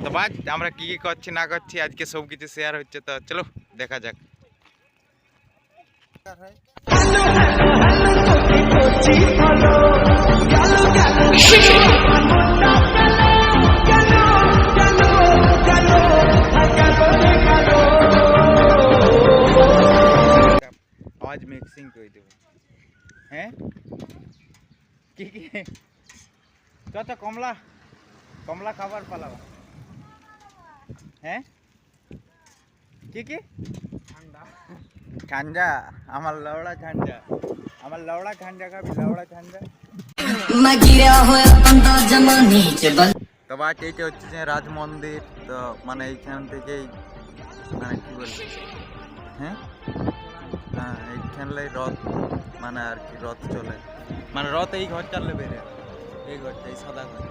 তো বাদ আমরা কি কি করছি না করছি আজকে সব কিছু শেয়ার হচ্ছে, তো চলো দেখা যাক। আওয়াজ মিক্সিং করে দেবো। হ্যাঁ কি কি চ কমলা কমলা খাবার পালাবা। হ্যাঁ কি কি ঠান্ডা, আমার লওড়া ঠান্ডা, আমার লওড়া ঠান্ডা খাবি, লওড়া ঠান্ডা। তো বাট এইটা হচ্ছে যে রাজ মন্দির, তো মানে এইখান থেকেই মানে কি বলবো, হ্যাঁ হ্যাঁ এইখানলাই রথ মানে আর কি রথ চলে, মানে রথ এই ঘর চাললে বেরে, এই ঘরটা এই সাদা ঘর।